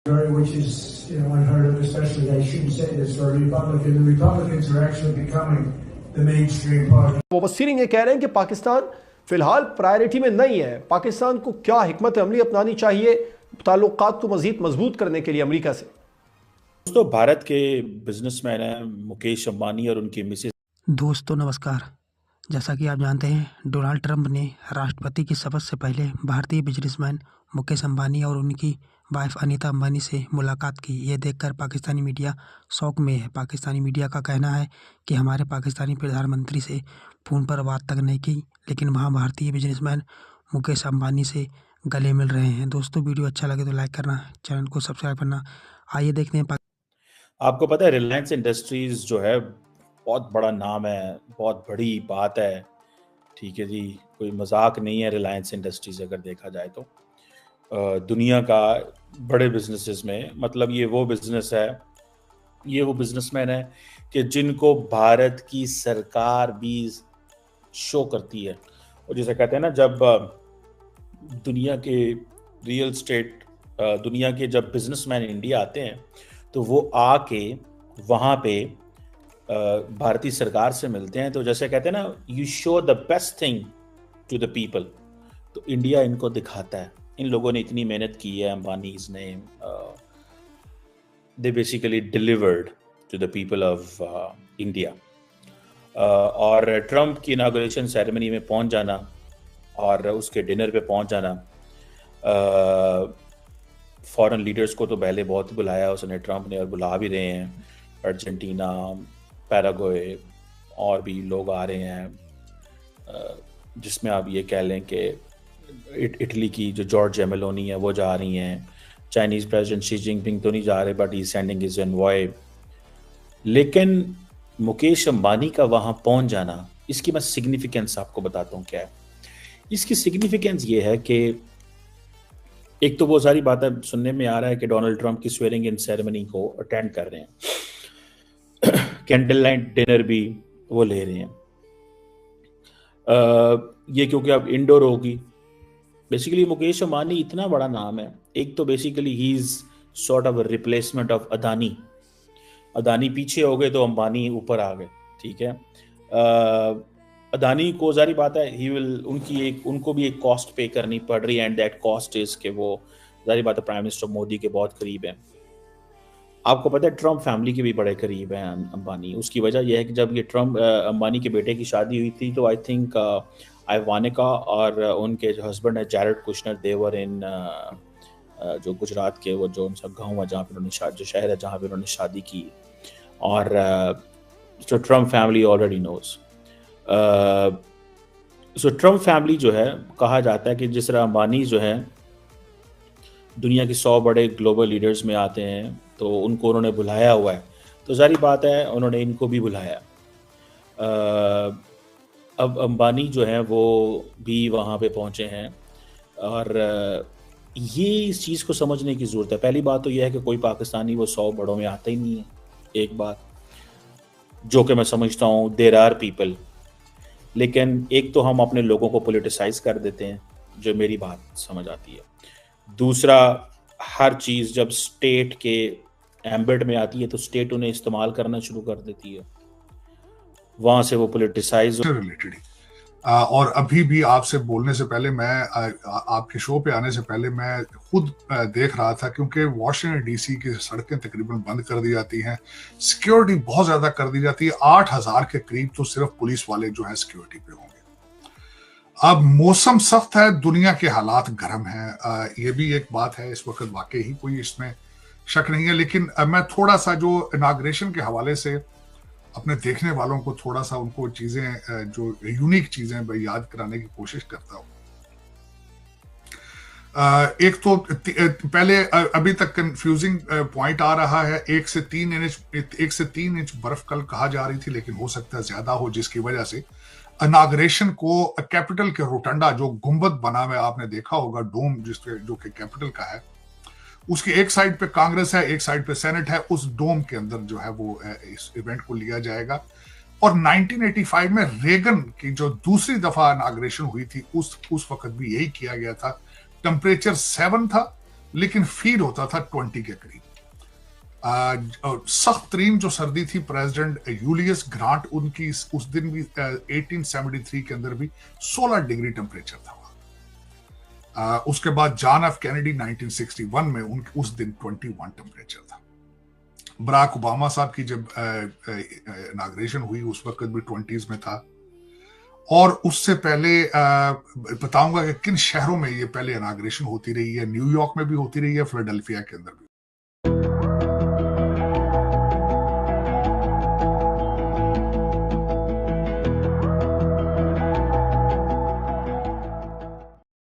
which is, unheard of, especially, I shouldn't say this, for a Republican. The Republicans are actually becoming the mainstream party. मुबस्सिरीन ये कह रहे हैं कि पाकिस्तान फिलहाल priority में नहीं है। पाकिस्तान को क्या हिकमत अमली अपनानी चाहिए ताल्लुकात को मजीद मजबूत करने के लिए अमेरिका से? दोस्तों, भारत के बिजनेसमैन हैं मुकेश अंबानी और उनकी मिसेज। दोस्तों नमस्कार। जैसा कि आप जानते हैं, डोनाल्ड ट्रंप ने राष्ट्रपति की शपथ से पहले भारतीय बिजनेसमैन मुकेश अंबानी और उनकी वाइफ अनीता अंबानी से मुलाकात की। ये देखकर पाकिस्तानी मीडिया शौक में है। पाकिस्तानी मीडिया का कहना है कि हमारे पाकिस्तानी प्रधानमंत्री से फ़ोन पर बात तक नहीं की, लेकिन वहाँ भारतीय बिजनेसमैन मुकेश अंबानी से गले मिल रहे हैं। दोस्तों, वीडियो अच्छा लगे तो लाइक करना, चैनल को सब्सक्राइब करना। आइए देखते हैं। आपको पता है रिलायंस इंडस्ट्रीज जो है बहुत बड़ा नाम है, बहुत बड़ी बात है, ठीक है जी, कोई मजाक नहीं है। रिलायंस इंडस्ट्रीज अगर देखा जाए तो दुनिया का बड़े बिजनेसेस में, मतलब ये वो बिजनेस है, ये वो बिजनेसमैन है कि जिनको भारत की सरकार भी शो करती है। और जैसे कहते हैं ना, जब दुनिया के रियल स्टेट दुनिया के जब बिजनेसमैन इंडिया आते हैं तो वो आके वहाँ पे भारतीय सरकार से मिलते हैं। तो जैसे कहते हैं ना, you show the best thing to the people, तो इंडिया इनको दिखाता है। इन लोगों ने इतनी मेहनत की है, अंबानीज ने, they basically delivered to the people of India. और ट्रंप की इनागुरेशन सेरेमनी में पहुंच जाना और उसके डिनर पे पहुंच जाना, फॉरेन लीडर्स को तो पहले बहुत बुलाया उसने, ट्रंप ने, और बुला भी रहे हैं। अर्जेंटीना, पैराग्वे और भी लोग आ रहे हैं, जिसमें आप ये कह लें कि इटली की जो जॉर्जिया मेलोनी है वो जा रही हैं। चाइनीज़ प्रेसिडेंट शी जिनपिंग तो नहीं जा रहे, but he sending his envoy. लेकिन मुकेश अंबानी का वहाँ पहुँच जाना, इसकी मैं सिग्निफिकेंस आपको बताता हूँ क्या है। इसकी सिग्निफिकेंस ये है कि एक तो वो सारी बातें सुनने में आ रहा है कि डोनाल्ड ट्रंप की स्वेरिंग इन सेरेमनी को अटेंड कर रहे हैं, कैंडल लाइट डिनर भी वो ले रहे हैं। ये क्योंकि अब इंडोर होगी। बेसिकली मुकेश अंबानी इतना बड़ा नाम है, एक तो basically he is sort of replacement of Adani. Adani पीछे हो गए तो अंबानी ऊपर आ गए, ठीक है। अदानी को जारी बात है, ही विल उनको भी एक कॉस्ट पे करनी पड़ रही है, एंड दैट कॉस्ट इज के वो जारी बात है प्राइम मिनिस्टर मोदी के बहुत करीब है। आपको पता है ट्रंप फैमिली के भी बड़े करीब हैं अंबानी। उसकी वजह यह है कि जब ये ट्रंप अंबानी के बेटे की शादी हुई थी तो आई थिंक आइवानिका और उनके जो हस्बैंड है जैरेड कुशनर, देवर इन जो गुजरात के वो जो उनका गाँव है जहाँ पे उन्होंने जो शहर है जहाँ पे उन्होंने शादी की। और जो ट्रंप फैमिली ऑलरेडी नोज। सो ट्रंप फैमिली जो है, कहा जाता है कि जिस तरह अंबानी जो है दुनिया के 100 बड़े ग्लोबल लीडर्स में आते हैं, तो उनको उन्होंने बुलाया हुआ है, तो जारी बात है उन्होंने इनको भी बुलाया। अब अंबानी जो है वो भी वहाँ पे पहुँचे हैं, और ये इस चीज़ को समझने की ज़रूरत है। पहली बात तो यह है कि कोई पाकिस्तानी वो 100 बड़ों में आता ही नहीं है, एक बात जो कि मैं समझता हूँ देयर आर पीपल। लेकिन एक तो हम अपने लोगों को पॉलिटिसाइज कर देते हैं, जो मेरी बात समझ आती है। दूसरा, हर चीज़ जब स्टेट के एम्बेड में आती है तो स्टेट उन्हें इस्तेमाल करना शुरू कर देती है, वहाँ से वो पॉलिटिसाइज रिलेटेड। और अभी भी आपसे बोलने से पहले, मैं आपके शो पे आने से पहले मैं खुद देख रहा था, क्योंकि वॉशिंगटन डीसी की सड़कें तकरीबन बंद कर दी जाती हैं, सिक्योरिटी बहुत ज़्यादा कर दी जाती है। 8000 के करीब तो सिर्फ पुलिस वाले जो है सिक्योरिटी पे होंगे। अब मौसम सख्त है, दुनिया के हालात गर्म हैं, ये भी एक बात है इस वक्त, वाकई ही कोई इसमें शक नहीं है। लेकिन मैं थोड़ा सा जो इनाग्रेशन के हवाले से अपने देखने वालों को थोड़ा सा उनको चीजें, जो यूनिक चीजें याद कराने की कोशिश करता हूँ। एक तो पहले अभी तक कंफ्यूजिंग पॉइंट आ रहा है, 1 से 3 इंच बर्फ कल कहा जा रही थी, लेकिन हो सकता है ज्यादा हो, जिसकी वजह से इनाग्रेशन को कैपिटल के रोटंडा, जो गुंबद बना हुआ आपने देखा होगा, डोम जो कि कैपिटल का है, उसकी एक साइड पे कांग्रेस है, एक साइड पे सेनेट है, उस डोम के अंदर जो है वो इस इवेंट को लिया जाएगा। और 1985 में रेगन की जो दूसरी दफा इनाग्रेशन हुई थी, उस वक्त भी यही किया गया था। टेम्परेचर 7 था, लेकिन फील होता था 20 के करीब। सख्त तरीन जो सर्दी थी, प्रेसिडेंट यूलियस ग्रांट उनकी उस दिन भी 1873 के अंदर भी 16 डिग्री टेम्परेचर था। उसके बाद जॉन एफ कैनेडी 1961 में उस दिन 21 टेम्परेचर था। बराक ओबामा साहब की जब इनाग्रेशन हुई उस वक्त भी 20s में था। और उससे पहले बताऊंगा कि किन शहरों में ये पहले इनाग्रेशन होती रही है। न्यूयॉर्क में भी होती रही है, फिलाडेल्फिया के अंदर भी